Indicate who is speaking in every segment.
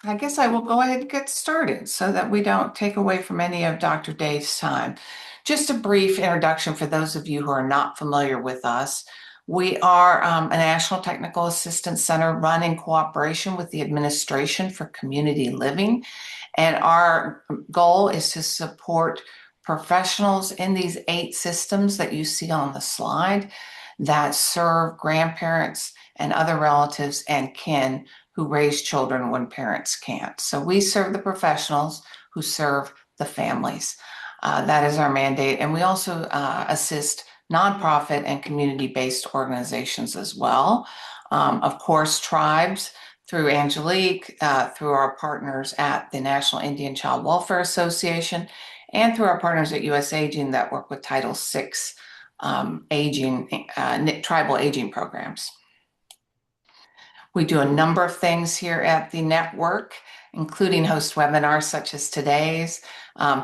Speaker 1: I guess I will go ahead and get started so that we don't take away from any of Dr. Dave's time. Just a brief introduction for those of you who are not familiar with us. We are a National Technical Assistance Center run in cooperation with the Administration for Community Living. And our goal is to support professionals in these 8 systems that you see on the slide that serve grandparents and other relatives and kin who raise children when parents can't. So we serve the professionals who serve the families. That is our mandate. And we also assist nonprofit and community-based organizations as well. Of course, tribes through Angelique, through our partners at the National Indian Child Welfare Association, and through our partners at US Aging that work with Title VI tribal aging programs. We do a number of things here at the network, including host webinars such as today's,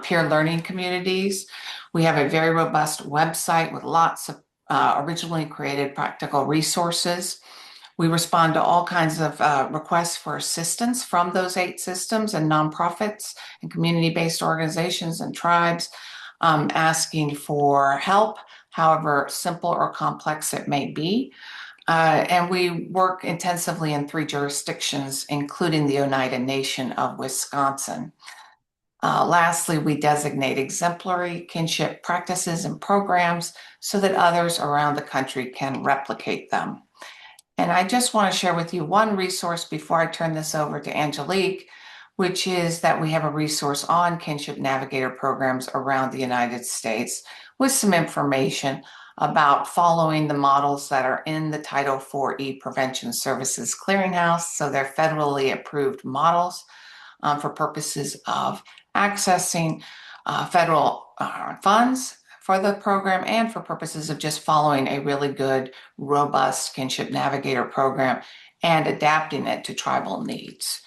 Speaker 1: peer learning communities. We have a very robust website with lots of originally created practical resources. We respond to all kinds of requests for assistance from those 8 systems and nonprofits and community-based organizations and tribes asking for help, however simple or complex it may be. And we work intensively in 3 jurisdictions, including the Oneida Nation of Wisconsin. Lastly, we designate exemplary kinship practices and programs so that others around the country can replicate them. And I just want to share with you one resource before I turn this over to Angelique, which is that we have a resource on Kinship Navigator programs around the United States with some information about following the models that are in the Title IV Prevention Services Clearinghouse. So they're federally approved models for purposes of accessing federal funds for the program and for purposes of just following a really good, robust Kinship Navigator program and adapting it to tribal needs.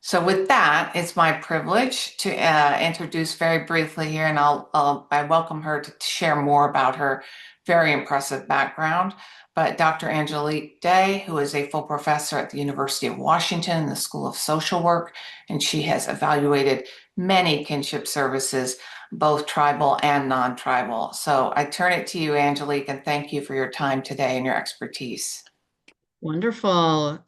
Speaker 1: So with that, it's my privilege to introduce very briefly here, and I welcome her to share more about her very impressive background. But Dr. Angelique Day, who is a full professor at the University of Washington in the School of Social Work, and she has evaluated many kinship services, both tribal and non-tribal. So I turn it to you, Angelique, and thank you for your time today and your expertise.
Speaker 2: Wonderful.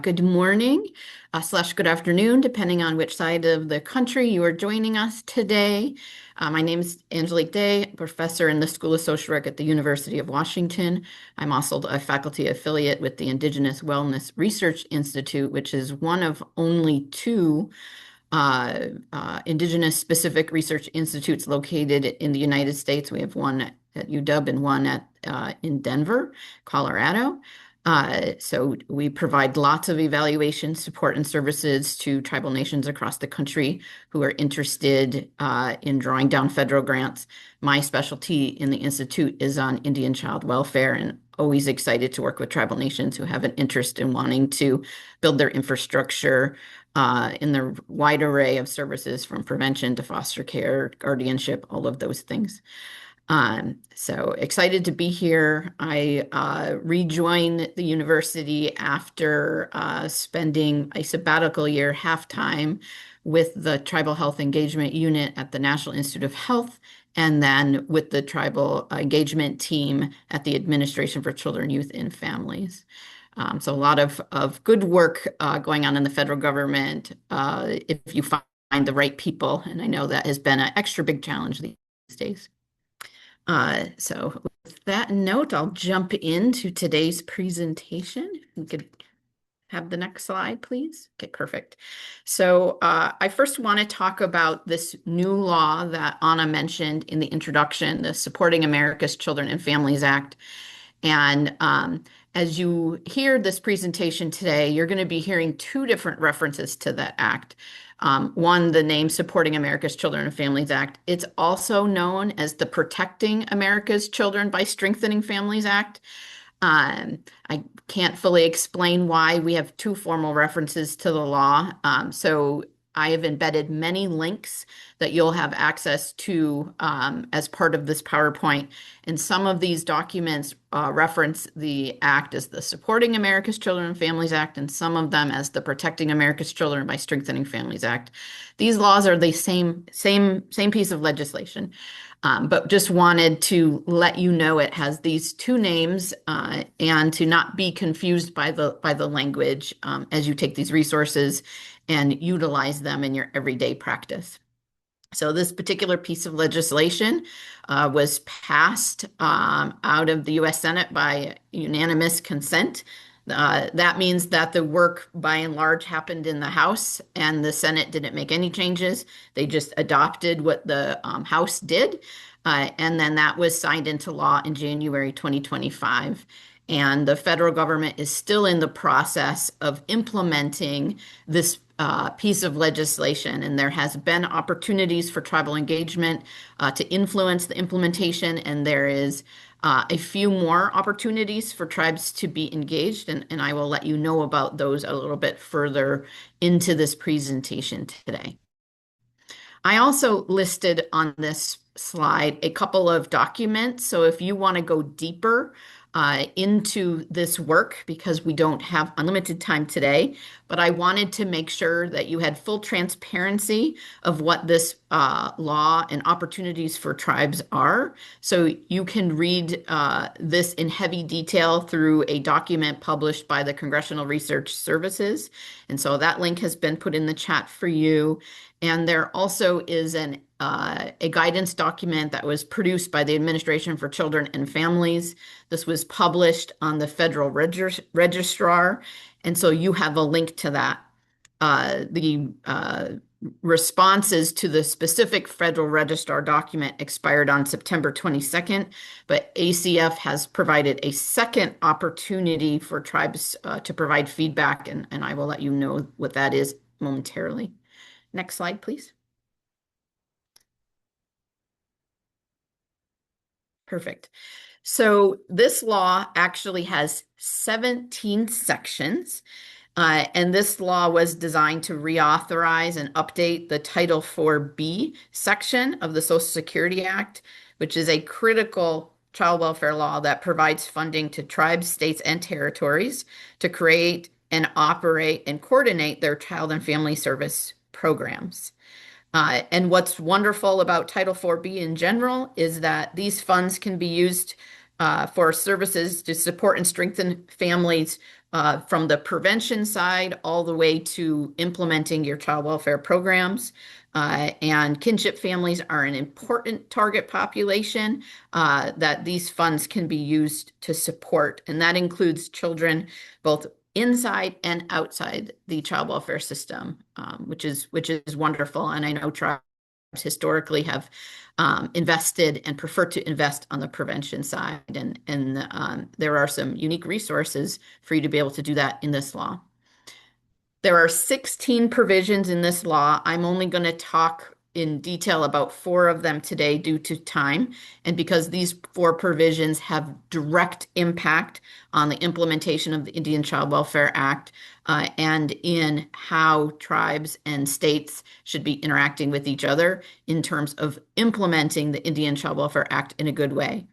Speaker 2: Good morning / good afternoon, depending on which side of the country you are joining us today. My name is Angelique Day, professor in the School of Social Work at the University of Washington. I'm also a faculty affiliate with the Indigenous Wellness Research Institute, which is one of only 2 Indigenous specific research institutes located in the United States. We have one at UW and one in Denver, Colorado. So we provide lots of evaluation support and services to tribal nations across the country who are interested in drawing down federal grants. My specialty in the Institute is on Indian child welfare, and always excited to work with tribal nations who have an interest in wanting to build their infrastructure in the wide array of services from prevention to foster care, guardianship, all of those things. So excited to be here. I rejoined the university after spending a sabbatical year half-time with the Tribal Health Engagement Unit at the National Institute of Health, and then with the Tribal Engagement Team at the Administration for Children, Youth, and Families. So a lot of good work going on in the federal government if you find the right people, and I know that has been an extra big challenge these days. So with that note, I'll jump into today's presentation. We could have the next slide, please. Okay, perfect. So I first want to talk about this new law that Anna mentioned in the introduction, the Supporting America's Children and Families Act. And as you hear this presentation today, you're going to be hearing 2 different references to that act. One, the name Supporting America's Children and Families Act. It's also known as the Protecting America's Children by Strengthening Families Act. I can't fully explain why we have 2 formal references to the law. So I have embedded many links that you'll have access to as part of this PowerPoint. And some of these documents reference the Act as the Supporting America's Children and Families Act, and some of them as the Protecting America's Children by Strengthening Families Act. These laws are the same piece of legislation. But just wanted to let you know it has these two names and to not be confused by the language as you take these resources and utilize them in your everyday practice. So this particular piece of legislation was passed out of the U.S. Senate by unanimous consent. That means that the work by and large happened in the House, and the Senate didn't make any changes. They just adopted what the House did, and then that was signed into law in January 2025. And the federal government is still in the process of implementing this piece of legislation, and there has been opportunities for tribal engagement to influence the implementation, and there is a few more opportunities for tribes to be engaged, and I will let you know about those a little bit further into this presentation today. I also listed on this slide a couple of documents, so if you want to go deeper into this work, because we don't have unlimited time today, but I wanted to make sure that you had full transparency of what this law and opportunities for tribes are. So you can read this in heavy detail through a document published by the Congressional Research Services. And so that link has been put in the chat for you. And there also is a guidance document that was produced by the Administration for Children and Families. This was published on the Federal Registrar, and so you have a link to that. The responses to the specific Federal Registrar document expired on September 22nd, but ACF has provided a second opportunity for tribes to provide feedback, and I will let you know what that is momentarily. Next slide, please. Perfect. So this law actually has 17 sections, and this law was designed to reauthorize and update the Title IV-B section of the Social Security Act, which is a critical child welfare law that provides funding to tribes, states, and territories to create and operate and coordinate their child and family service programs. And what's wonderful about Title IV-B in general is that these funds can be used for services to support and strengthen families from the prevention side all the way to implementing your child welfare programs. And kinship families are an important target population that these funds can be used to support. And that includes children both inside and outside the child welfare system, which is wonderful. And I know tribes historically have invested and prefer to invest on the prevention side, and there are some unique resources for you to be able to do that in this law. There are 16 provisions in this law. I'm only going to talk in detail about 4 of them today due to time, and because these 4 provisions have direct impact on the implementation of the Indian Child Welfare Act and in how tribes and states should be interacting with each other in terms of implementing the Indian Child Welfare Act in a good way.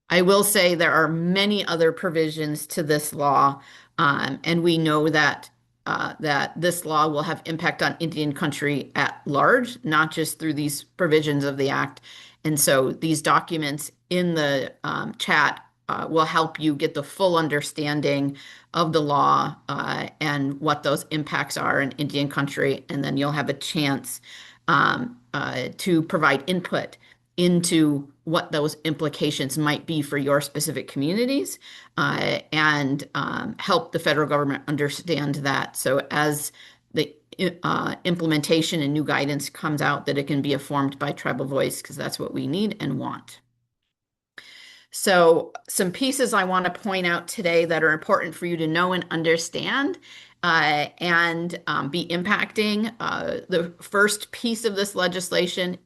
Speaker 2: I will say there are many other provisions to this law, and we know that this law will have impact on Indian country at large, not just through these provisions of the Act. And so these documents in the chat will help you get the full understanding of the law and what those impacts are in Indian country. And then you'll have a chance to provide input into what those implications might be for your specific communities and help the federal government understand that. So as the implementation and new guidance comes out, that it can be informed by tribal voice, because that's what we need and want. So some pieces I want to point out today that are important for you to know and understand and be impacting. The first piece of this legislation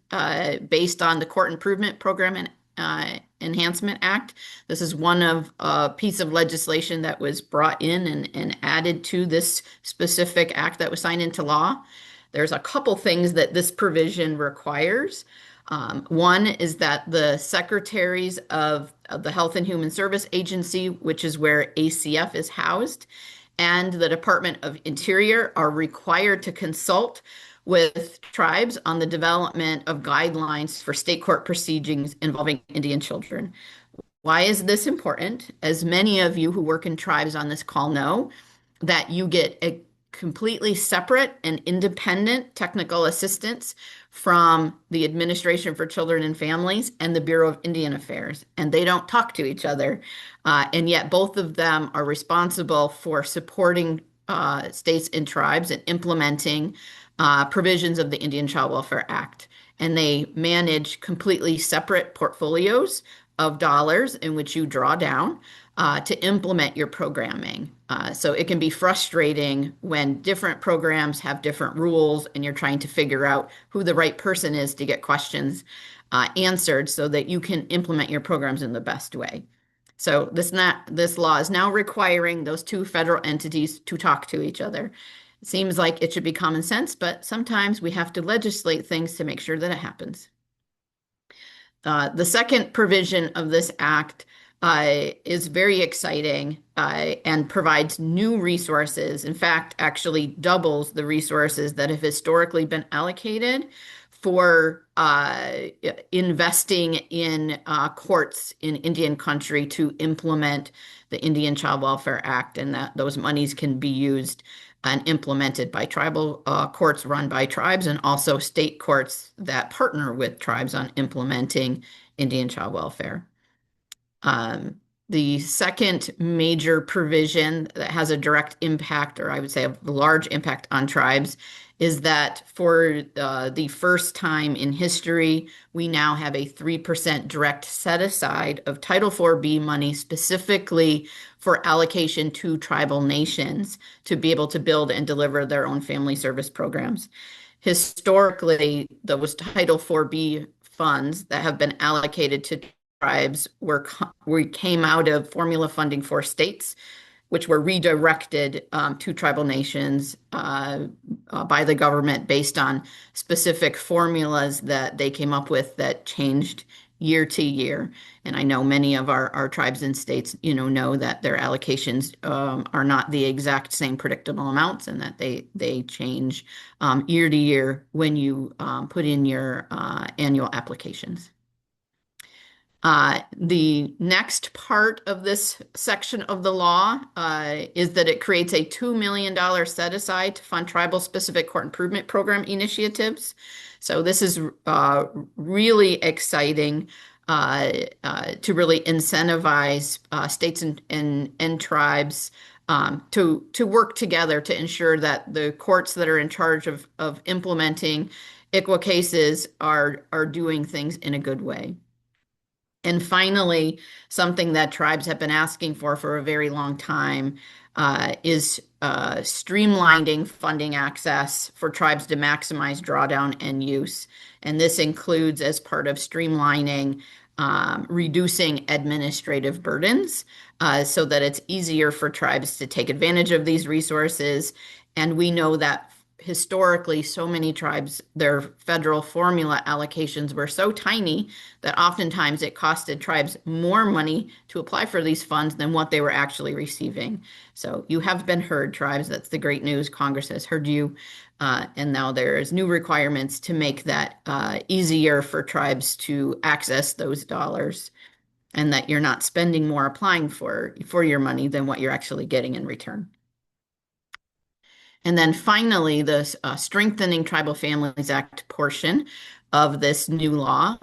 Speaker 2: based on the Court Improvement Program and Enhancement Act. This is one of a piece of legislation that was brought in and added to this specific act that was signed into law. there's a couple things that this provision requires. One is that the secretaries of the Health and Human Service Agency, which is where ACF is housed, and the Department of Interior are required to consult with tribes on the development of guidelines for state court proceedings involving Indian children. Why is this important? As many of you who work in tribes on this call know, that you get a completely separate and independent technical assistance from the Administration for Children and Families and the Bureau of Indian Affairs, and they don't talk to each other. And yet both of them are responsible for supporting states and tribes and implementing provisions of the Indian Child Welfare Act. And they manage completely separate portfolios of dollars in which you draw down to implement your programming. So it can be frustrating when different programs have different rules and you're trying to figure out who the right person is to get questions answered so that you can implement your programs in the best way. So this law is now requiring those two federal entities to talk to each other. It seems like it should be common sense, but sometimes we have to legislate things to make sure that it happens. The second provision of this act is very exciting and provides new resources. In fact, actually doubles the resources that have historically been allocated for investing in courts in Indian country to implement the Indian Child Welfare Act, and that those monies can be used and implemented by tribal courts run by tribes and also state courts that partner with tribes on implementing Indian child welfare. The second major provision that has a direct impact, or I would say a large impact on tribes, is that for the first time in history, we now have a 3% direct set aside of Title IV-B money specifically for allocation to tribal nations to be able to build and deliver their own family service programs. Historically, those Title IV-B funds that have been allocated to tribes we came out of formula funding for states, which were redirected to tribal nations by the government based on specific formulas that they came up with that changed year to year. And I know many of our tribes and states, know that their allocations are not the exact same predictable amounts and that they change year to year when you put in your annual applications. The next part of this section of the law is that it creates a $2 million set aside to fund tribal specific court improvement program initiatives. So this is really exciting to really incentivize states and tribes to work together to ensure that the courts that are in charge of implementing ICWA cases are doing things in a good way. And finally, something that tribes have been asking for a very long time is streamlining funding access for tribes to maximize drawdown and use. And this includes, as part of streamlining, reducing administrative burdens so that it's easier for tribes to take advantage of these resources. And we know that historically, so many tribes, their federal formula allocations were so tiny that oftentimes it costed tribes more money to apply for these funds than what they were actually receiving. So you have been heard, tribes. That's the great news. Congress has heard you. And now there's new requirements to make that easier for tribes to access those dollars, and that you're not spending more applying for your money than what you're actually getting in return. And then finally, the Strengthening Tribal Families Act portion of this new law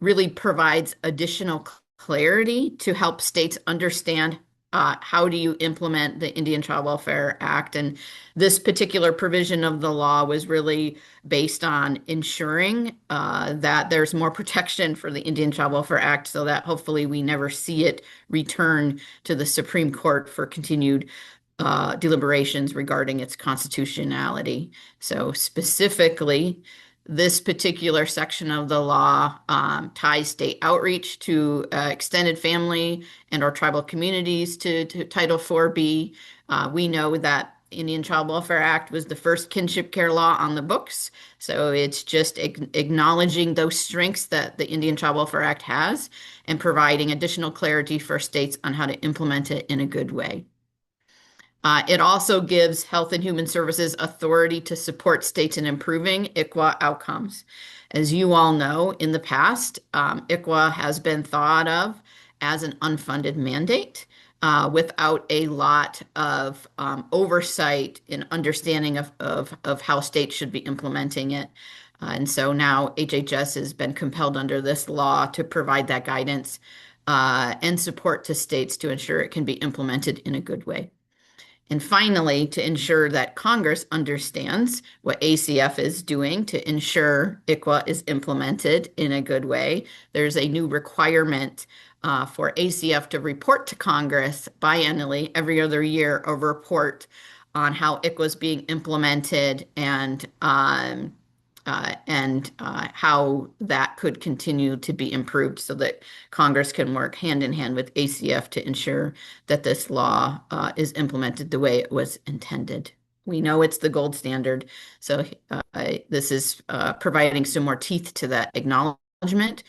Speaker 2: really provides additional clarity to help states understand how do you implement the Indian Child Welfare Act. And this particular provision of the law was really based on ensuring that there's more protection for the Indian Child Welfare Act so that hopefully we never see it return to the Supreme Court for continued deliberations regarding its constitutionality. So specifically, this particular section of the law ties state outreach to extended family and or tribal communities to Title IV-B. We know that Indian Child Welfare Act was the first kinship care law on the books. So it's just acknowledging those strengths that the Indian Child Welfare Act has and providing additional clarity for states on how to implement it in a good way. It also gives Health and Human Services authority to support states in improving ICWA outcomes. As you all know, in the past, ICWA has been thought of as an unfunded mandate without a lot of oversight and understanding of how states should be implementing it. And so now HHS has been compelled under this law to provide that guidance and support to states to ensure it can be implemented in a good way. And finally, to ensure that Congress understands what ACF is doing to ensure ICWA is implemented in a good way, there's a new requirement for ACF to report to Congress biannually, every other year, a report on how ICWA is being implemented and how that could continue to be improved so that Congress can work hand in hand with ACF to ensure that this law is implemented the way it was intended. We know it's the gold standard, so this is providing some more teeth to that acknowledgement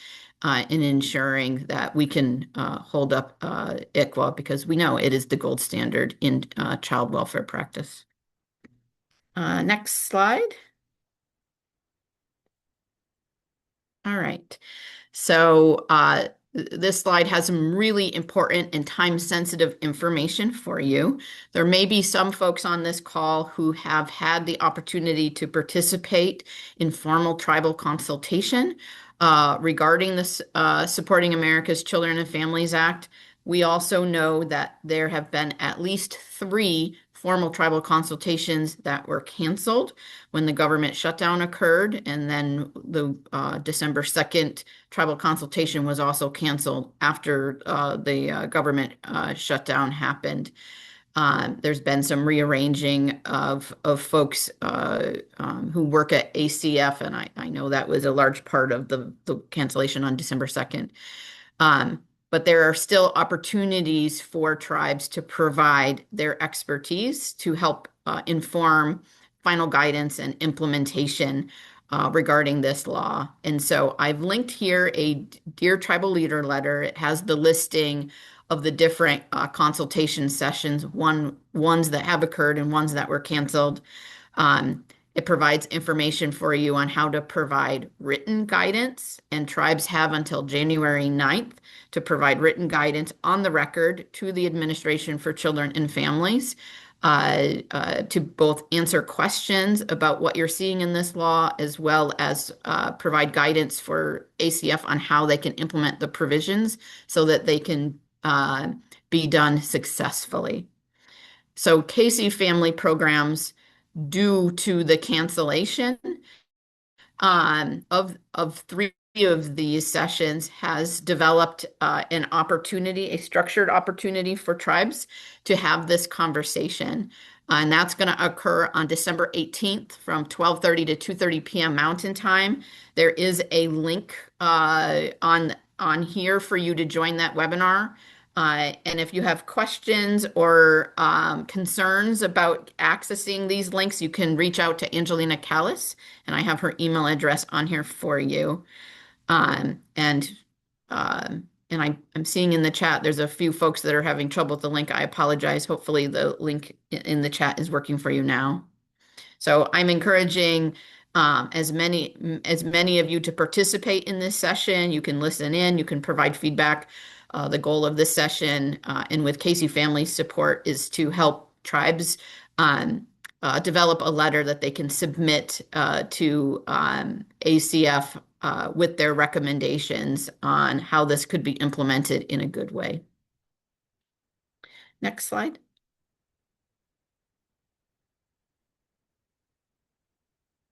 Speaker 2: in ensuring that we can hold up ICWA because we know it is the gold standard in child welfare practice. Next slide. All right. So this slide has some really important and time-sensitive information for you. There may be some folks on this call who have had the opportunity to participate in formal tribal consultation regarding this Supporting America's Children and Families Act. We also know that there have been at least 3 formal tribal consultations that were canceled when the government shutdown occurred, and then the December 2nd tribal consultation was also canceled after the government shutdown happened. There's been some rearranging of folks who work at ACF, and I know that was a large part of the cancellation on December 2nd. But there are still opportunities for tribes to provide their expertise to help inform final guidance and implementation regarding this law. And so I've linked here a Dear Tribal Leader letter. It has the listing of the different consultation sessions, ones that have occurred and ones that were canceled. It provides information for you on how to provide written guidance, and tribes have until January 9th to provide written guidance on the record to the Administration for Children and Families to both answer questions about what you're seeing in this law, as well as provide guidance for ACF on how they can implement the provisions so that they can be done successfully. So Casey Family Programs, due to the cancellation of 3 of these sessions, has developed an opportunity, a structured opportunity for tribes to have this conversation. And that's going to occur on December 18th from 12:30 to 2:30 p.m. Mountain Time. There is a link on here for you to join that webinar. And if you have questions or concerns about accessing these links, you can reach out to Angelina Callis, and I have her email address on here for you. And I'm seeing in the chat, there's a few folks that are having trouble with the link. I apologize. Hopefully the link in the chat is working for you now. So I'm encouraging as many of you to participate in this session. You can listen in, you can provide feedback. The goal of this session and with Casey Family Support is to help tribes develop a letter that they can submit to ACF with their recommendations on how this could be implemented in a good way. Next slide.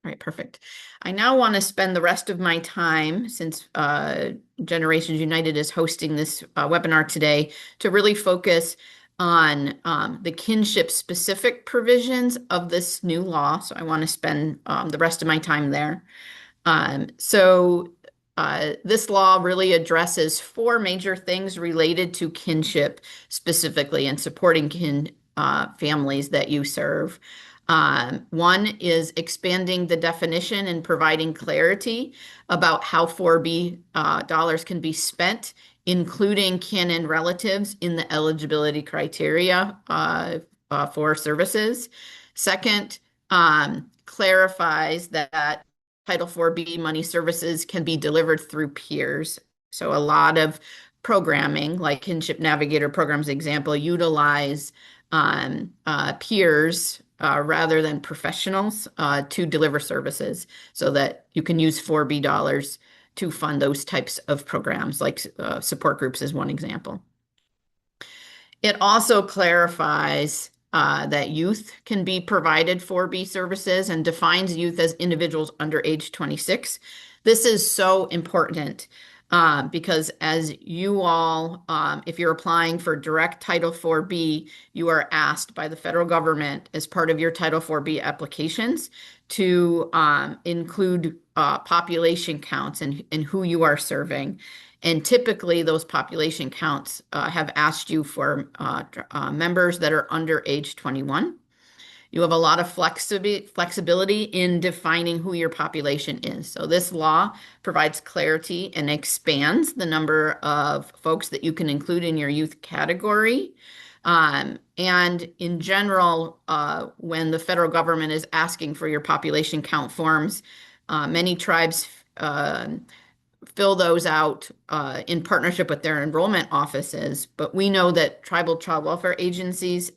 Speaker 2: All right, perfect. I now want to spend the rest of my time, since Generations United is hosting this webinar today, to really focus on the kinship specific provisions of this new law. So I want to spend the rest of my time there. This law really addresses 4 major things related to kinship specifically and supporting families that you serve. One is expanding the definition and providing clarity about how 4B dollars can be spent, including kin and relatives in the eligibility criteria for services. Second, clarifies that Title 4B money services can be delivered through peers. So a lot of programming, like Kinship Navigator programs example, utilize peers rather than professionals to deliver services so that you can use 4B dollars to fund those types of programs, like support groups is one example. It also clarifies that youth can be provided 4B services and defines youth as individuals under age 26. This is so important because as you all, if you're applying for direct Title 4B, you are asked by the federal government as part of your Title 4B applications to include population counts and who you are serving. And typically, those population counts have asked you for members that are under age 21. You have a lot of flexibility in defining who your population is. So this law provides clarity and expands the number of folks that you can include in your youth category. And in general, when the federal government is asking for your population count forms, many tribes fill those out in partnership with their enrollment offices. But we know that tribal child welfare agencies,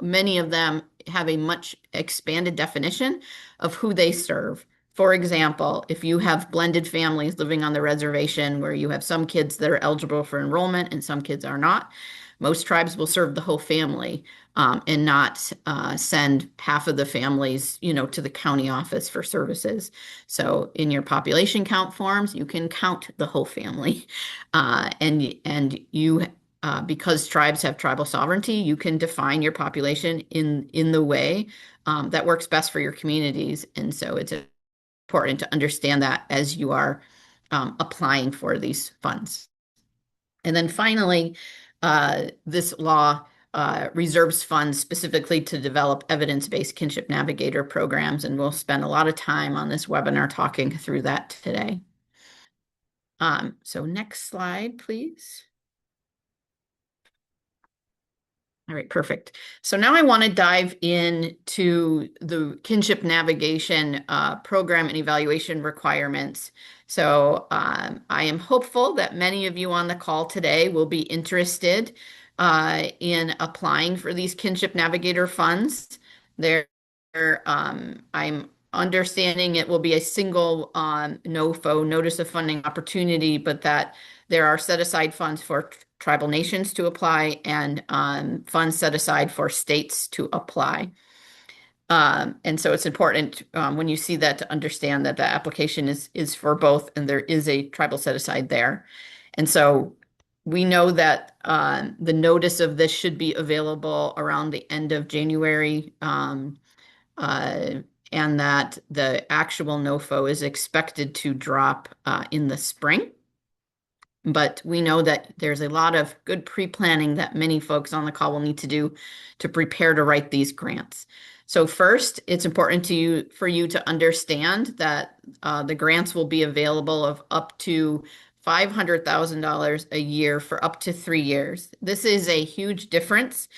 Speaker 2: many of them have a much expanded definition of who they serve. For example, if you have blended families living on the reservation where you have some kids that are eligible for enrollment and some kids are not, most tribes will serve the whole family and not send half of the families, to the county office for services. So in your population count forms, you can count the whole family, and you. Because tribes have tribal sovereignty, you can define your population in the way that works best for your communities. And so it's important to understand that as you are applying for these funds. And then finally, this law reserves funds specifically to develop evidence-based Kinship Navigator programs, and we'll spend a lot of time on this webinar talking through that today. So next slide, please. All right, perfect. So now I want to dive into the Kinship Navigation program and evaluation requirements. So I am hopeful that many of you on the call today will be interested in applying for these Kinship Navigator funds. I'm understanding it will be a single NOFO, Notice of Funding Opportunity, but that there are set aside funds for tribal nations to apply and funds set aside for states to apply. And so it's important when you see that to understand that the application is for both and there is a tribal set aside there. And so we know that the notice of this should be available around the end of January and that the actual NOFO is expected to drop in the spring. But we know that there's a lot of good pre-planning that many folks on the call will need to do to prepare to write these grants. So first, it's important for you to understand that the grants will be available of up to $500,000 a year for up to 3 years. This is a huge difference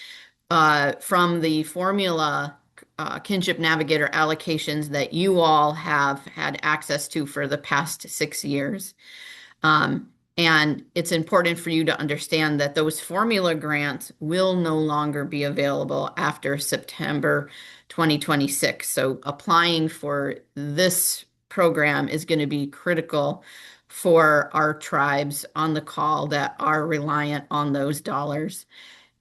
Speaker 2: from the formula Kinship Navigator allocations that you all have had access to for the past 6 years. And it's important for you to understand that those formula grants will no longer be available after September 2026. So applying for this program is going to be critical for our tribes on the call that are reliant on those dollars.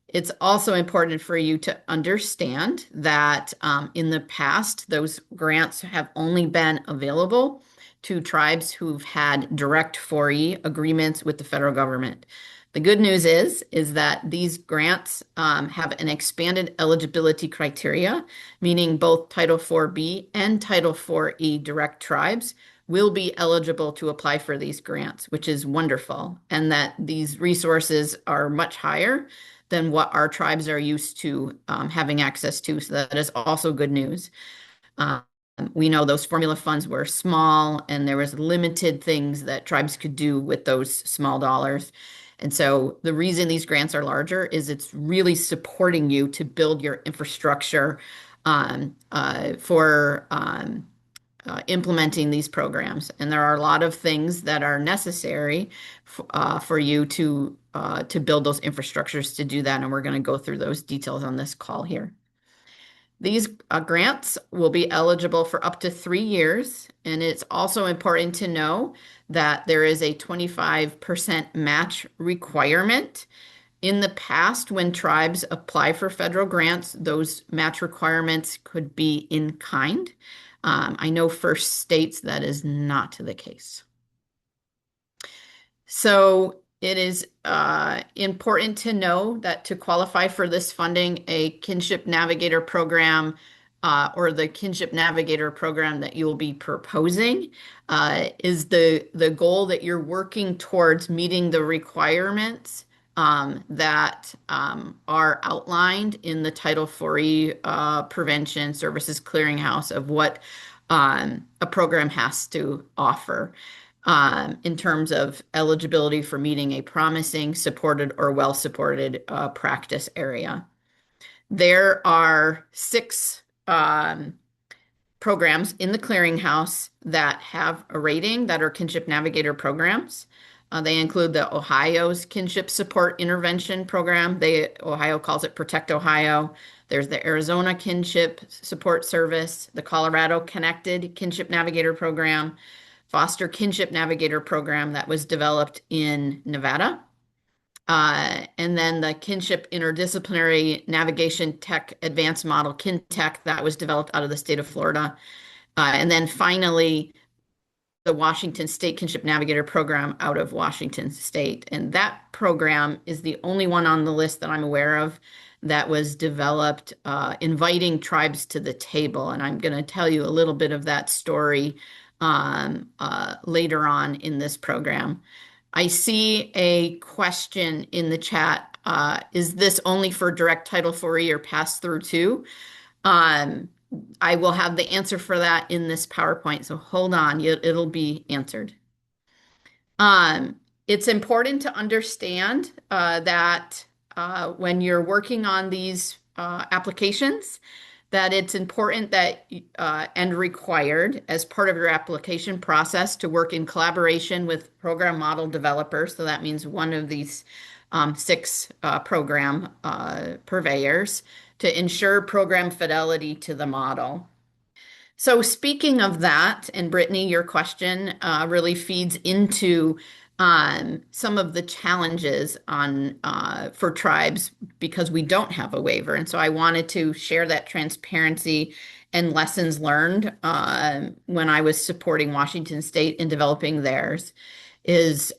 Speaker 2: It's also important for you to understand that in the past, those grants have only been available to tribes who've had direct 4E agreements with the federal government. The good news is that these grants have an expanded eligibility criteria, meaning both Title 4B and Title 4E direct tribes will be eligible to apply for these grants, which is wonderful, and that these resources are much higher than what our tribes are used to having access to. So that is also good news. Um, we know those formula funds were small and there was limited things that tribes could do with those small dollars. And so the reason these grants are larger is it's really supporting you to build your infrastructure for implementing these programs. And there are a lot of things that are necessary for you to build those infrastructures to do that. And we're going to go through those details on this call here. These grants will be eligible for up to 3 years, and it's also important to know that there is a 25% match requirement. In the past, when tribes apply for federal grants, those match requirements could be in kind. I know for states that is not the case. So it is important to know that to qualify for this funding, a Kinship Navigator program or the Kinship Navigator program that you will be proposing is the goal that you're working towards meeting the requirements that are outlined in the Title 4E Prevention Services Clearinghouse of what a program has to offer in terms of eligibility for meeting a promising, supported, or well-supported practice area. There are 6 programs in the clearinghouse that have a rating that are Kinship Navigator programs. They include the Ohio's Kinship Support Intervention Program. Ohio calls it Protect Ohio. There's the Arizona Kinship Support Service, the Colorado Connected Kinship Navigator Program, Foster Kinship Navigator Program that was developed in Nevada. And then the Kinship Interdisciplinary Navigation Tech Advanced Model, KinTech, that was developed out of the state of Florida. And then finally, the Washington State Kinship Navigator Program out of Washington State. And that program is the only one on the list that I'm aware of that was developed inviting tribes to the table. And I'm going to tell you a little bit of that story later on in this program. I see a question in the chat. Is this only for direct Title 4E or pass through too? I will have the answer for that in this PowerPoint, so hold on, it'll be answered. It's important to understand that when you're working on these applications, that it's important that and required as part of your application process to work in collaboration with program model developers. So that means one of these 6 program purveyors to ensure program fidelity to the model. So speaking of that, and Brittany, your question really feeds into some of the challenges for tribes because we don't have a waiver. And so I wanted to share that transparency and lessons learned when I was supporting Washington State in developing theirs is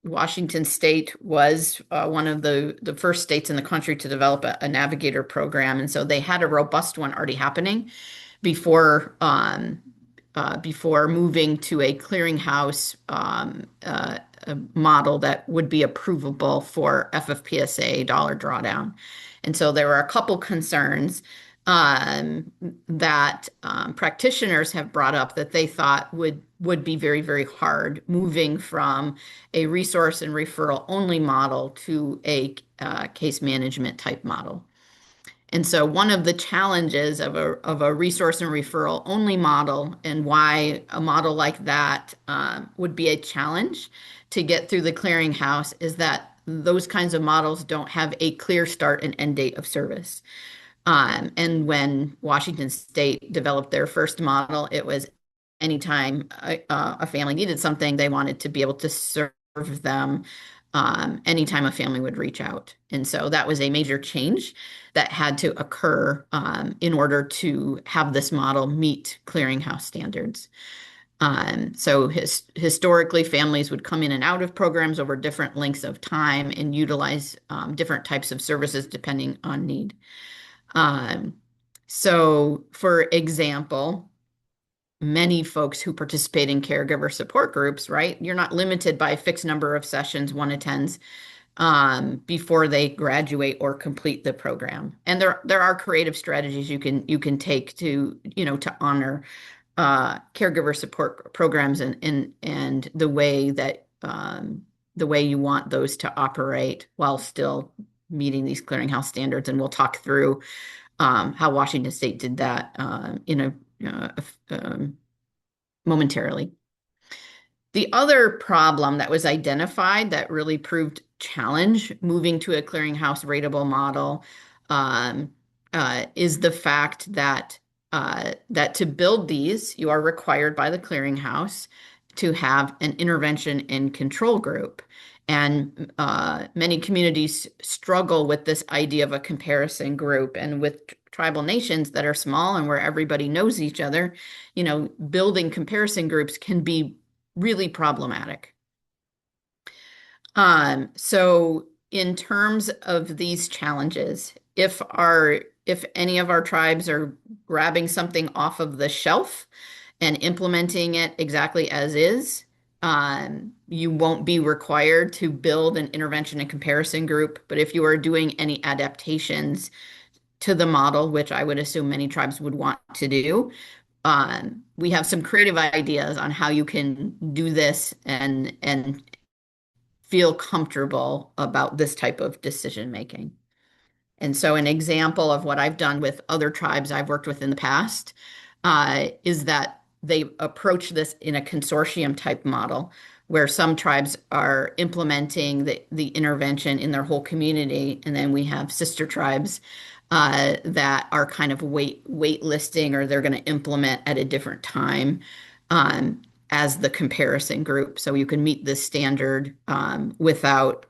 Speaker 2: Washington State was one of the first states in the country to develop a navigator program. And so they had a robust one already happening before moving to a clearinghouse model that would be approvable for FFPSA dollar drawdown. And so there were a couple concerns that practitioners have brought up that they thought would be very, very hard moving from a resource and referral only model to a case management type model. And so one of the challenges of a resource and referral only model and why a model like that would be a challenge to get through the clearinghouse is that those kinds of models don't have a clear start and end date of service. And when Washington State developed their first model, it was anytime a family needed something, they wanted to be able to serve them anytime a family would reach out. And so that was a major change that had to occur in order to have this model meet clearinghouse standards. So historically, families would come in and out of programs over different lengths of time and utilize different types of services depending on need. So for example, many folks who participate in caregiver support groups, right? You're not limited by a fixed number of sessions one attends before they graduate or complete the program. And there are creative strategies you can take to, to honor caregiver support programs and the way you want those to operate while still meeting these clearinghouse standards. And we'll talk through how Washington State did that momentarily. The other problem that was identified that really proved challenge moving to a clearinghouse ratable model is the fact that that to build these, you are required by the clearinghouse to have an intervention and control group. And many communities struggle with this idea of a comparison group. And with tribal nations that are small and where everybody knows each other, building comparison groups can be really problematic. So in terms of these challenges, if any of our tribes are grabbing something off of the shelf and implementing it exactly as is, you won't be required to build an intervention and comparison group. But if you are doing any adaptations to the model, which I would assume many tribes would want to do, we have some creative ideas on how you can do this and feel comfortable about this type of decision making. And so an example of what I've done with other tribes I've worked with in the past is that they approach this in a consortium type model where some tribes are implementing the intervention in their whole community. And then we have sister tribes that are kind of wait listing, or they're going to implement at a different time as the comparison group. So you can meet this standard without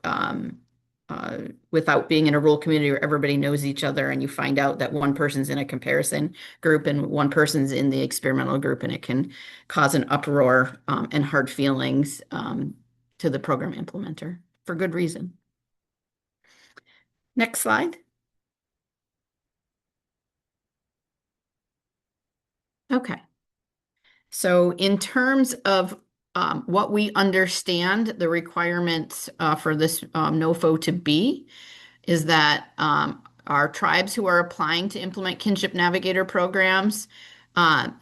Speaker 2: being in a rural community where everybody knows each other, and you find out that one person's in a comparison group and one person's in the experimental group, and it can cause an uproar and hard feelings to the program implementer for good reason. Next slide. Okay. So in terms of what we understand the requirements for this NOFO to be, is that our tribes who are applying to implement Kinship Navigator programs,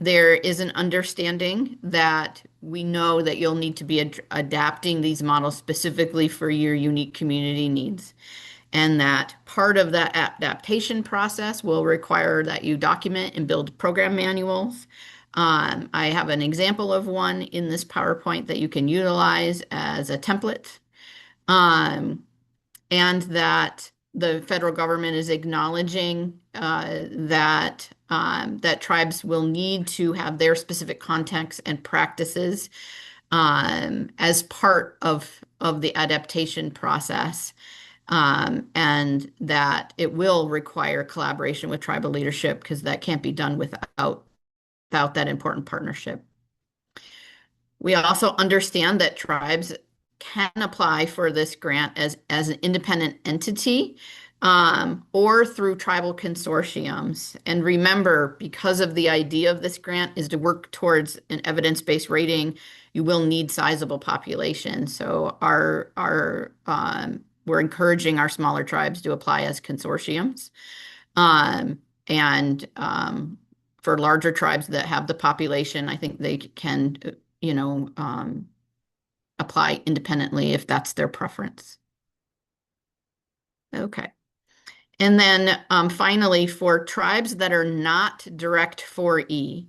Speaker 2: there is an understanding that we know that you'll need to be adapting these models specifically for your unique community needs. And that part of that adaptation process will require that you document and build program manuals. I have an example of one in this PowerPoint that you can utilize as a template. And that the federal government is acknowledging that tribes will need to have their specific context and practices as part of the adaptation process. And that it will require collaboration with tribal leadership, because that can't be done without that important partnership. We also understand that tribes can apply for this grant as an independent entity or through tribal consortiums. And remember, because of the idea of this grant is to work towards an evidence-based rating, you will need sizable population. So we're encouraging our smaller tribes to apply as consortiums. For larger tribes that have the population, I think they can, apply independently if that's their preference. Okay. And then finally, for tribes that are not Direct 4E,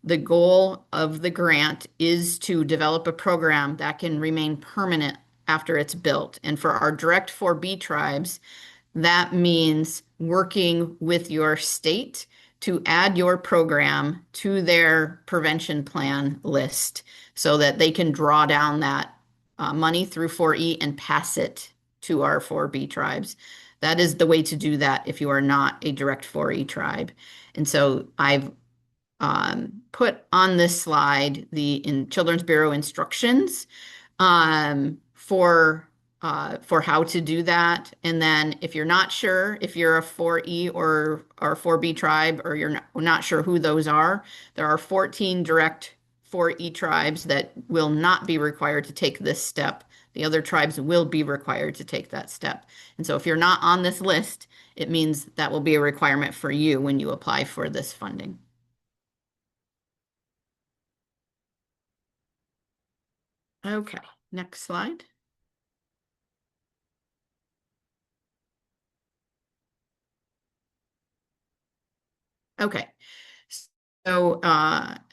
Speaker 2: the goal of the grant is to develop a program that can remain permanent after it's built. And for our Direct 4B tribes, that means working with your state to add your program to their prevention plan list so that they can draw down that money through 4E and pass it to our 4B tribes. That is the way to do that if you are not a Direct 4E tribe. And so I've put on this slide in Children's Bureau instructions for for how to do that. And then if you're not sure if you're a 4E or 4B tribe, or you're not sure who those are, there are 14 direct 4E tribes that will not be required to take this step. The other tribes will be required to take that step. And so if you're not on this list, it means that will be a requirement for you when you apply for this funding. Okay, next slide. Okay. So,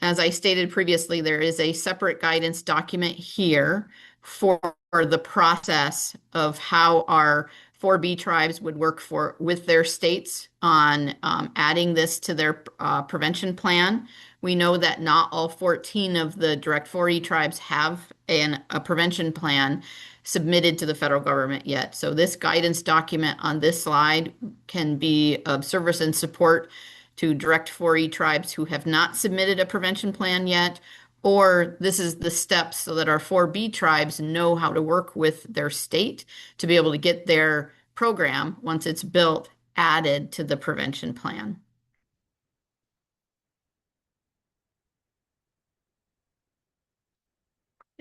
Speaker 2: as I stated previously, there is a separate guidance document here for the process of how our 4B tribes would work with their states on adding this to their prevention plan. We know that not all 14 of the direct 4E tribes have a prevention plan submitted to the federal government yet. So this guidance document on this slide can be of service and support to direct 4E tribes who have not submitted a prevention plan yet, or this is the steps so that our 4B tribes know how to work with their state to be able to get their program, once it's built, added to the prevention plan.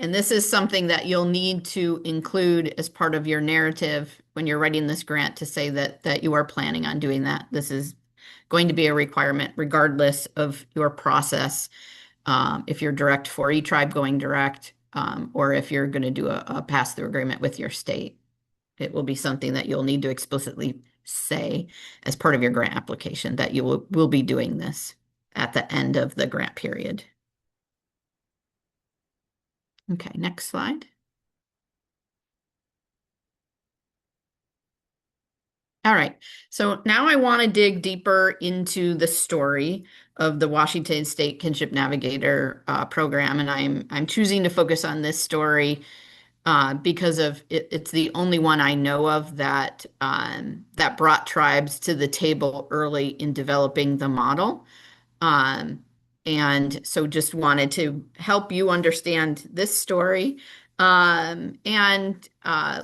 Speaker 2: And this is something that you'll need to include as part of your narrative when you're writing this grant to say that you are planning on doing that. This is going to be a requirement regardless of your process. If you're direct 4E tribe going direct, or if you're going to do a pass-through agreement with your state, it will be something that you'll need to explicitly say as part of your grant application that you will be doing this at the end of the grant period. Okay, next slide. All right, so now I want to dig deeper into the story of the Washington State Kinship Navigator program, and I'm choosing to focus on this story because it's the only one I know of that that brought tribes to the table early in developing the model. Um, and so just wanted to help you understand this story and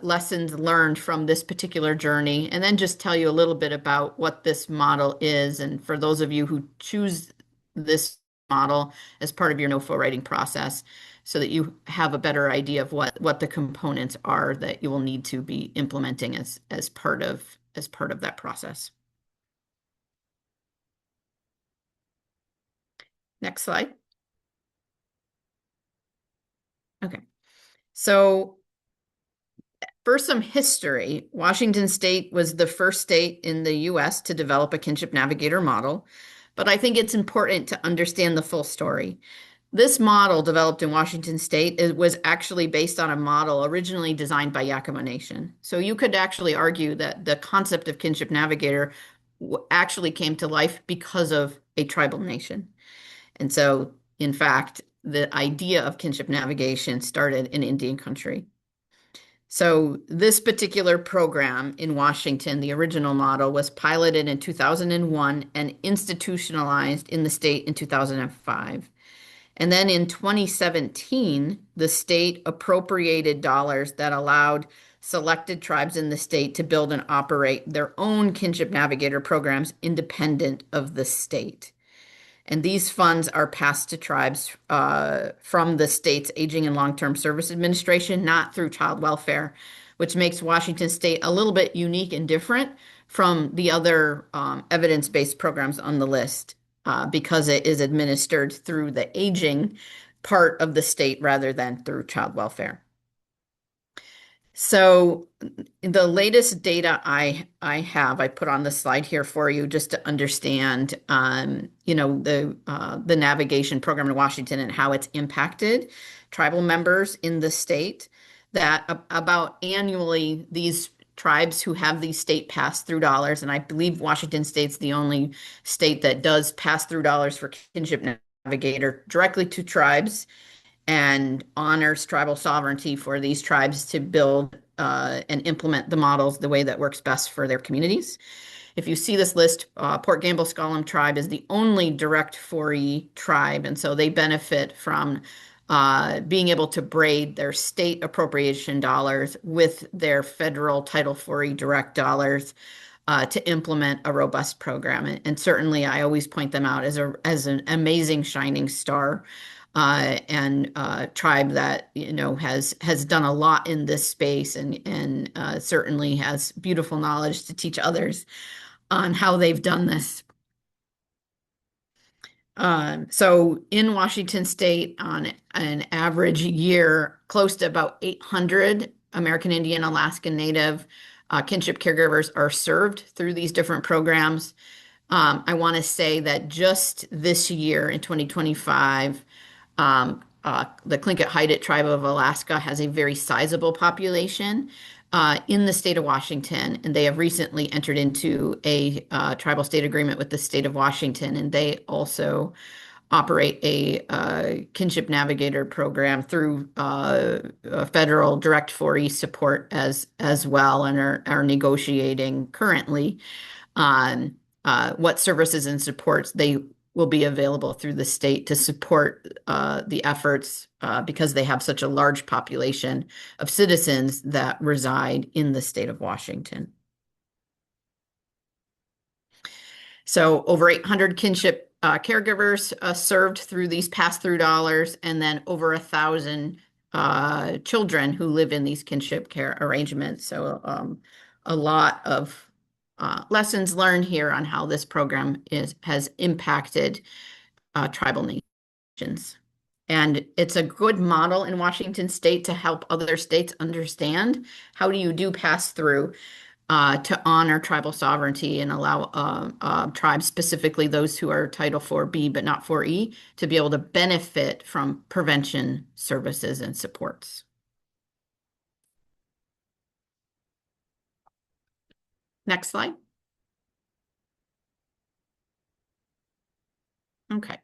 Speaker 2: lessons learned from this particular journey, and then just tell you a little bit about what this model is. And for those of you who choose this model as part of your NOFO writing process, so that you have a better idea of what the components are that you will need to be implementing as part of that process. Next slide. Okay. So for some history, Washington State was the first state in the US to develop a kinship navigator model, but I think it's important to understand the full story. This model developed in Washington State was actually based on a model originally designed by Yakama Nation. So you could actually argue that the concept of kinship navigator actually came to life because of a tribal nation. And so, in fact, the idea of kinship navigation started in Indian country. So this particular program in Washington, the original model, was piloted in 2001 and institutionalized in the state in 2005. And then in 2017, the state appropriated dollars that allowed selected tribes in the state to build and operate their own kinship navigator programs independent of the state. And these funds are passed to tribes from the state's Aging and Long-Term Service Administration, not through child welfare, which makes Washington State a little bit unique and different from the other evidence-based programs on the list because it is administered through the aging part of the state rather than through child welfare. So the latest data I have, I put on the slide here for you just to understand, the navigation program in Washington and how it's impacted tribal members in the state. That about annually these tribes who have these state pass-through dollars, and I believe Washington State's the only state that does pass-through dollars for kinship navigator directly to tribes, and honors tribal sovereignty for these tribes to build and implement the models the way that works best for their communities. If you see this list, Port Gamble-Scullum tribe is the only direct 4E tribe, and so they benefit from being able to braid their state appropriation dollars with their federal Title IV direct dollars to implement a robust program. And certainly, I always point them out as an amazing shining star and tribe that has done a lot in this space and certainly has beautiful knowledge to teach others on how they've done this. So in Washington State, on an average year, close to about 800 American Indian, Alaskan Native kinship caregivers are served through these different programs. I want to say that just this year in 2025, the Tlingit-Huytit tribe of Alaska has a very sizable population in the state of Washington, and they have recently entered into a tribal state agreement with the state of Washington, and they also operate a kinship navigator program through federal direct 4E support as well, and are negotiating currently on what services and supports they will be available through the state to support the efforts because they have such a large population of citizens that reside in the state of Washington. So over 800 kinship caregivers served through these pass-through dollars, and then over 1,000 children who live in these kinship care arrangements. So a lot of lessons learned here on how this program has impacted tribal nations. And it's a good model in Washington State to help other states understand how do you do pass through to honor tribal sovereignty and allow tribes, specifically those who are Title 4B but not 4E, to be able to benefit from prevention services and supports. Next slide. Okay.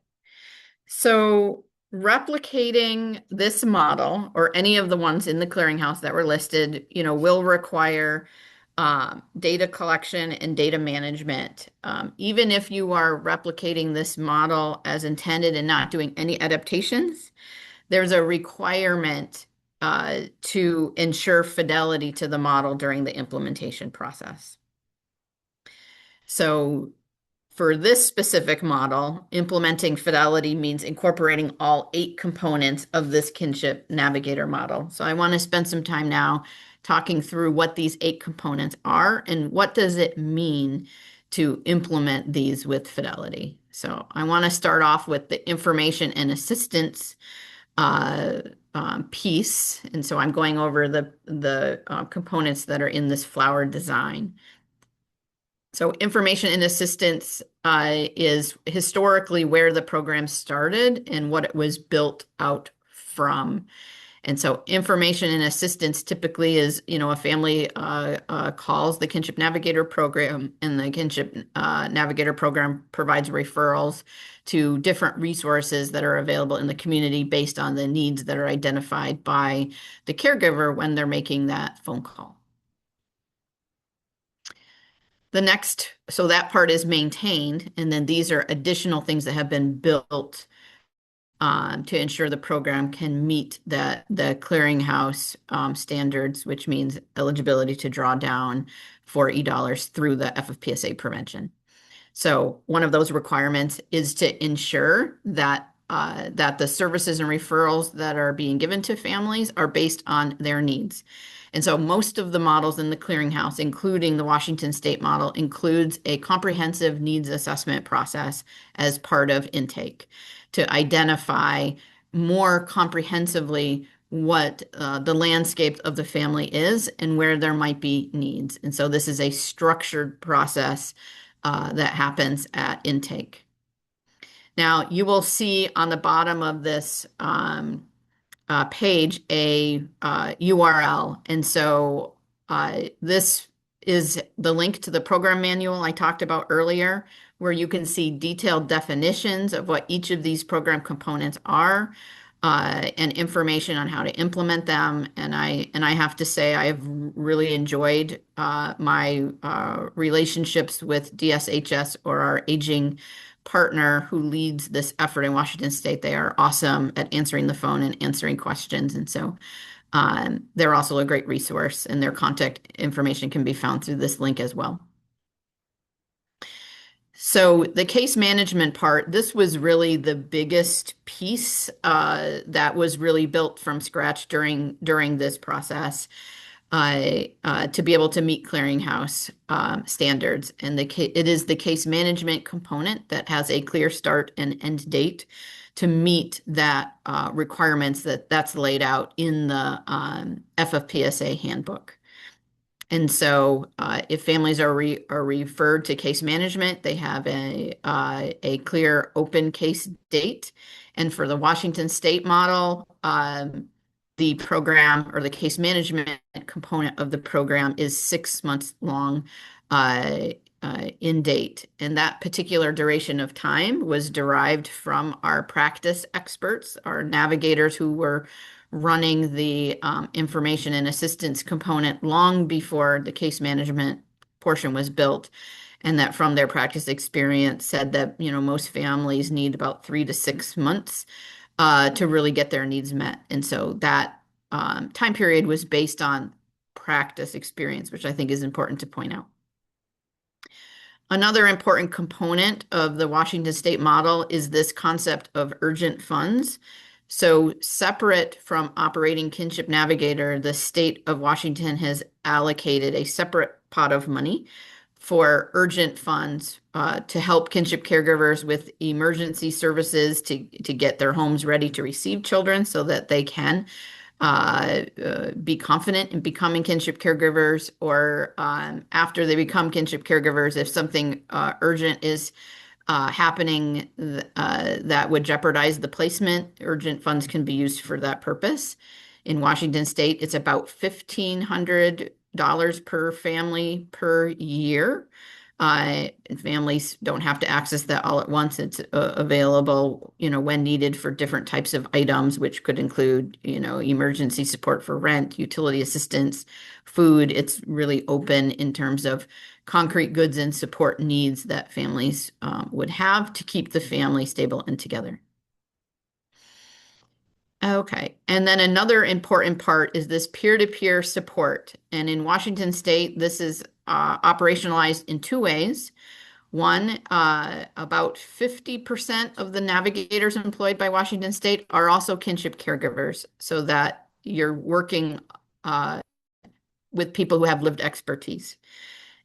Speaker 2: So replicating this model or any of the ones in the clearinghouse that were listed, will require data collection and data management. Even if you are replicating this model as intended and not doing any adaptations, there's a requirement to ensure fidelity to the model during the implementation process. So for this specific model, implementing fidelity means incorporating all 8 components of this kinship navigator model. So I want to spend some time now talking through what these 8 components are and what does it mean to implement these with fidelity. So I want to start off with the information and assistance piece. And so I'm going over the components that are in this flower design. So information and assistance is historically where the program started and what it was built out from. And so information and assistance typically is, a family calls the Kinship Navigator program, and the Kinship Navigator program provides referrals to different resources that are available in the community based on the needs that are identified by the caregiver when they're making that phone call. So that part is maintained, and then these are additional things that have been built to ensure the program can meet the clearinghouse standards, which means eligibility to draw down for e-dollars through the FFPSA prevention. So one of those requirements is to ensure that the services and referrals that are being given to families are based on their needs. And so most of the models in the clearinghouse, including the Washington State model, includes a comprehensive needs assessment process as part of intake to identify more comprehensively what the landscape of the family is and where there might be needs. And so this is a structured process that happens at intake. Now, you will see on the bottom of this page a URL. And so this is the link to the program manual I talked about earlier, where you can see detailed definitions of what each of these program components are and information on how to implement them. And I have to say I've really enjoyed my relationships with DSHS, or our Aging partner who leads this effort in Washington State. They are awesome at answering the phone and answering questions. And so they're also a great resource, and their contact information can be found through this link as well. So the case management part, this was really the biggest piece that was really built from scratch during this process to be able to meet clearinghouse standards. And it is the case management component that has a clear start and end date to meet that requirements that's laid out in the FFPSA handbook. And so, if families are referred to case management, they have a clear open case date. And for the Washington State model, the program or the case management component of the program is 6 months long in date. And that particular duration of time was derived from our practice experts, our navigators who were running the information and assistance component long before the case management portion was built, and that from their practice experience said that most families need about 3 to 6 months to really get their needs met. And so that time period was based on practice experience, which I think is important to point out. Another important component of the Washington State model is this concept of urgent funds. So separate from operating Kinship Navigator, the state of Washington has allocated a separate pot of money for urgent funds to help kinship caregivers with emergency services to get their homes ready to receive children so that they can be confident in becoming kinship caregivers, or after they become kinship caregivers, if something urgent is happening that would jeopardize the placement, urgent funds can be used for that purpose. In Washington State, it's about $1,500 per family per year. Families don't have to access that all at once. It's available, when needed for different types of items, which could include, emergency support for rent, utility assistance, food. It's really open in terms of concrete goods and support needs that families would have to keep the family stable and together. Okay, and then another important part is this peer-to-peer support. And in Washington State, this is operationalized in 2 ways. One, about 50% of the navigators employed by Washington State are also kinship caregivers, so that you're working with people who have lived expertise.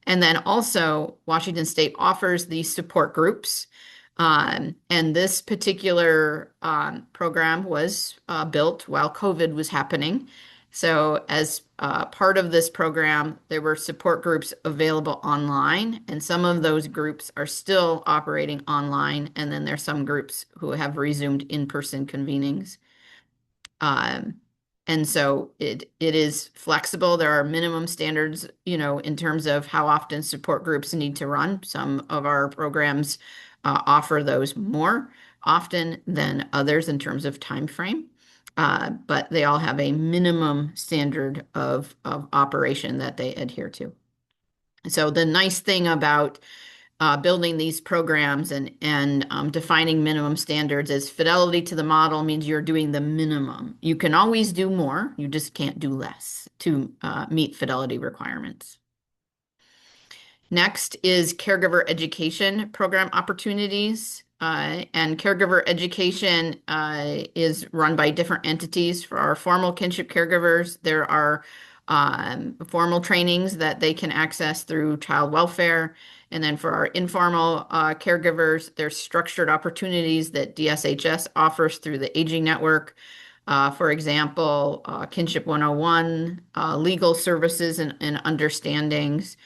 Speaker 2: And then also, Washington State offers these support groups. And this particular program was built while COVID was happening. So as part of this program, there were support groups available online, and some of those groups are still operating online. And then there's some groups who have resumed in-person convenings. And so it is flexible. There are minimum standards, in terms of how often support groups need to run. Some of our programs offer those more often than others in terms of time frame, but they all have a minimum standard of operation that they adhere to. So the nice thing about building these programs and defining minimum standards is fidelity to the model means you're doing the minimum. You can always do more, you just can't do less to meet fidelity requirements. Next is caregiver education program opportunities. And caregiver education is run by different entities. For our formal kinship caregivers, there are formal trainings that they can access through child welfare. And then for our informal caregivers, there's structured opportunities that DSHS offers through the Aging Network. For example, Kinship 101, legal services and understandings.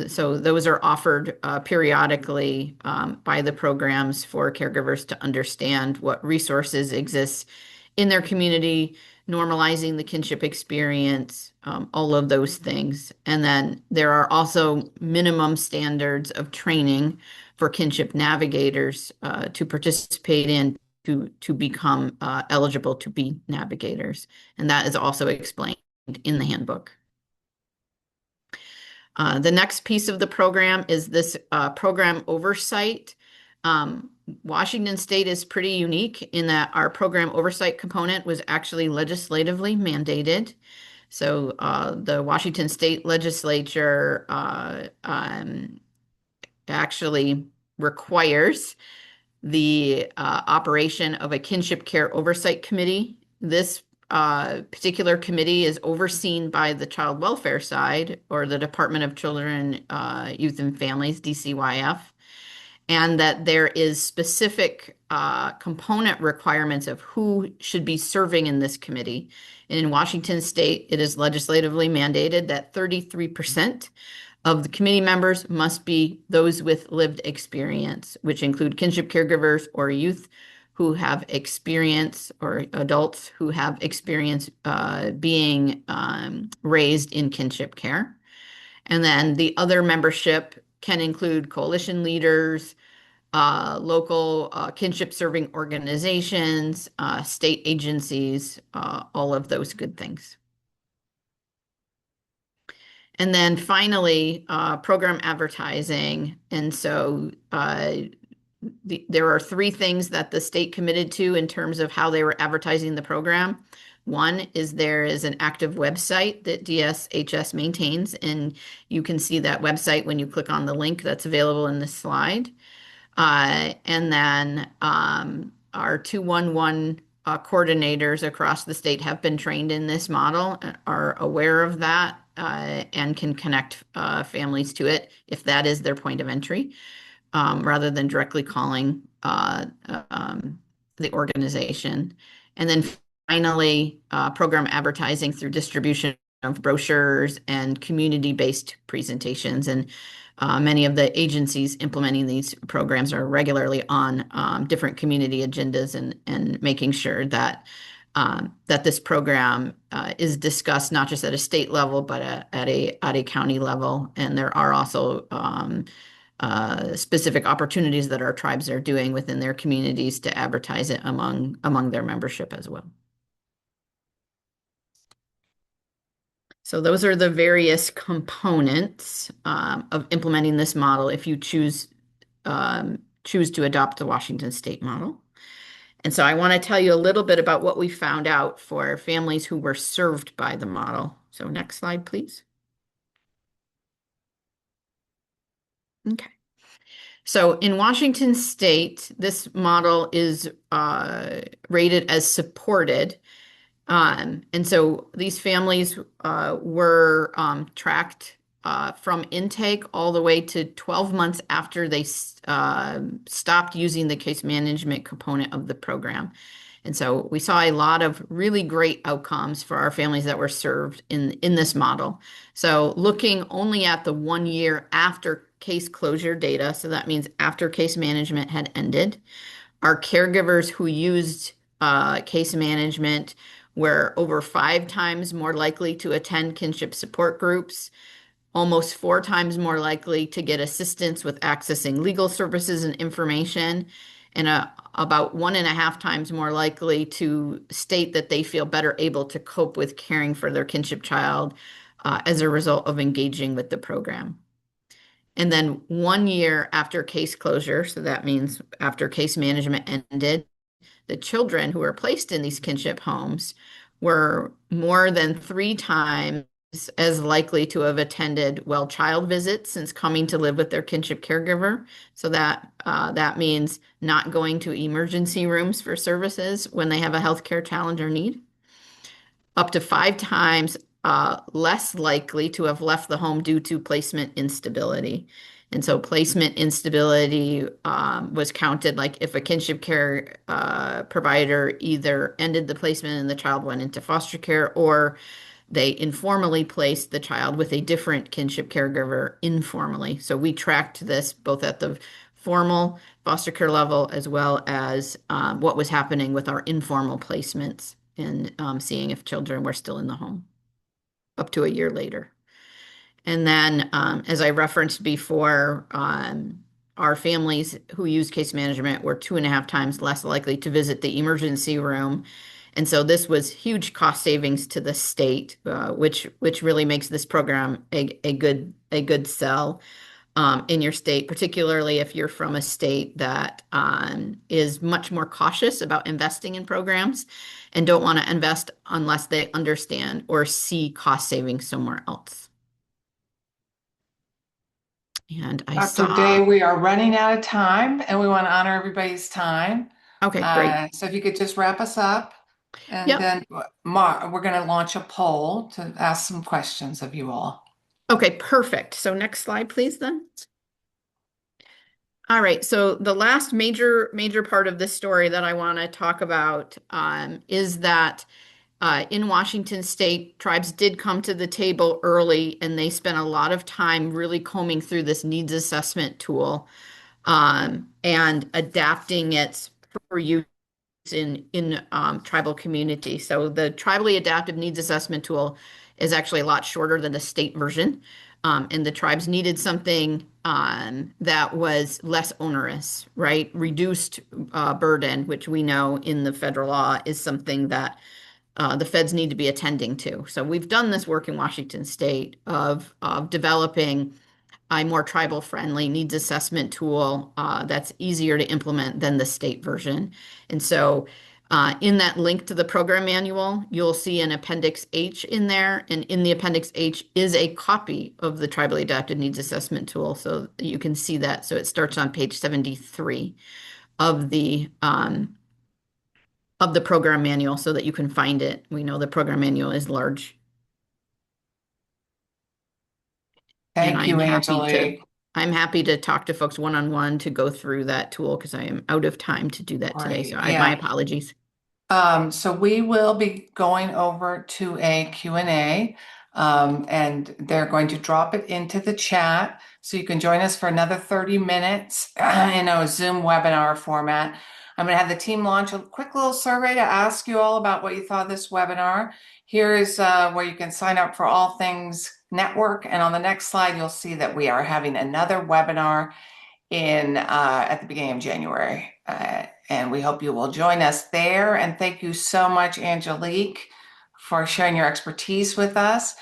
Speaker 2: So those are offered periodically by the programs for caregivers to understand what resources exist in their community, normalizing the kinship experience, all of those things. And then there are also minimum standards of training for kinship navigators to participate in to become eligible to be navigators. And that is also explained in the handbook. The next piece of the program is this program oversight. Um, Washington State is pretty unique in that our program oversight component was actually legislatively mandated. So the Washington State Legislature actually requires the operation of a kinship care oversight committee. This particular committee is overseen by the child welfare side or the Department of Children, Youth and Families, DCYF, and that there is specific component requirements of who should be serving in this committee. And in Washington State, it is legislatively mandated that 33% of the committee members must be those with lived experience, which include kinship caregivers or youth who have experience or adults who have experience being raised in kinship care. And then the other membership can include coalition leaders, local kinship serving organizations, state agencies, all of those good things. And then finally, program advertising. And so there are three things that the state committed to in terms of how they were advertising the program. One is there is an active website that DSHS maintains, and you can see that website when you click on the link that's available in this slide. And then our 211 coordinators across the state have been trained in this model, are aware of that, and can connect families to it if that is their point of entry, rather than directly calling the organization. And then finally, program advertising through distribution of brochures and community-based presentations. And many of the agencies implementing these programs are regularly on different community agendas and making sure that that this program is discussed not just at a state level, but at a county level. And there are also specific opportunities that our tribes are doing within their communities to advertise it among their membership as well. So those are the various components of implementing this model if you choose to adopt the Washington State model. And so I want to tell you a little bit about what we found out for families who were served by the model. So next slide, please. Okay. So in Washington State, this model is rated as supported. And so these families were tracked from intake all the way to 12 months after they stopped using the case management component of the program. And so we saw a lot of really great outcomes for our families that were served in this model. So looking only at the 1 year after case closure data, so that means after case management had ended, our caregivers who used case management were over 5 times more likely to attend kinship support groups, almost 4 times more likely to get assistance with accessing legal services and information, and about 1.5 times more likely to state that they feel better able to cope with caring for their kinship child as a result of engaging with the program. And then 1 year after case closure, so that means after case management ended, the children who were placed in these kinship homes were more than 3 times as likely to have attended well child visits since coming to live with their kinship caregiver. So that means not going to emergency rooms for services when they have a healthcare challenge or need. Up to 5 times less likely to have left the home due to placement instability. And so placement instability was counted like if a kinship care provider either ended the placement and the child went into foster care, or they informally placed the child with a different kinship caregiver informally. So we tracked this both at the formal foster care level as well as what was happening with our informal placements and seeing if children were still in the home up to a year later. And then, as I referenced before, our families who use case management were 2.5 times less likely to visit the emergency room. And so this was huge cost savings to the state, which really makes this program a good sell. in your state, particularly if you're from a state that is much more cautious about investing in programs and don't want to invest unless they understand or see cost savings somewhere else. And I
Speaker 1: Dr.
Speaker 2: saw,
Speaker 1: Day, we are running out of time and we want to honor everybody's time.
Speaker 2: okay, great.
Speaker 1: So if you could just wrap us up, and
Speaker 2: Yep.
Speaker 1: then we're going to launch a poll to ask some questions of you all.
Speaker 2: Okay, perfect. So next slide, please, then. All right, so the last major part of this story that I want to talk about is that in Washington State, tribes did come to the table early, and they spent a lot of time really combing through this needs assessment tool and adapting it for use in tribal community. So the tribally adaptive needs assessment tool is actually a lot shorter than the state version. And the tribes needed something that was less onerous, right? Reduced burden, which we know in the federal law is something that the feds need to be attending to. So we've done this work in Washington State of developing a more tribal friendly needs assessment tool that's easier to implement than the state version. And so in that link to the program manual, you'll see an Appendix H in there. And in the Appendix H is a copy of the tribally adapted needs assessment tool. So you can see that. So it starts on page 73 of the program manual so that you can find it. We know the program manual is large. And
Speaker 1: Thank you, Angelique.
Speaker 2: I'm happy to talk to folks one-on-one to go through that tool because I am out of time to do that today. So
Speaker 1: Right,
Speaker 2: my
Speaker 1: yeah.
Speaker 2: apologies.
Speaker 1: So we will be going over to a Q&A, and they're going to drop it into the chat. So you can join us for another 30 minutes in a Zoom webinar format. I'm going to have the team launch a quick little survey to ask you all about what you thought of this webinar. Here is where you can sign up for all things network. And on the next slide, you'll see that we are having another webinar at the beginning of January. And we hope you will join us there. And thank you so much, Angelique, for sharing your expertise with us.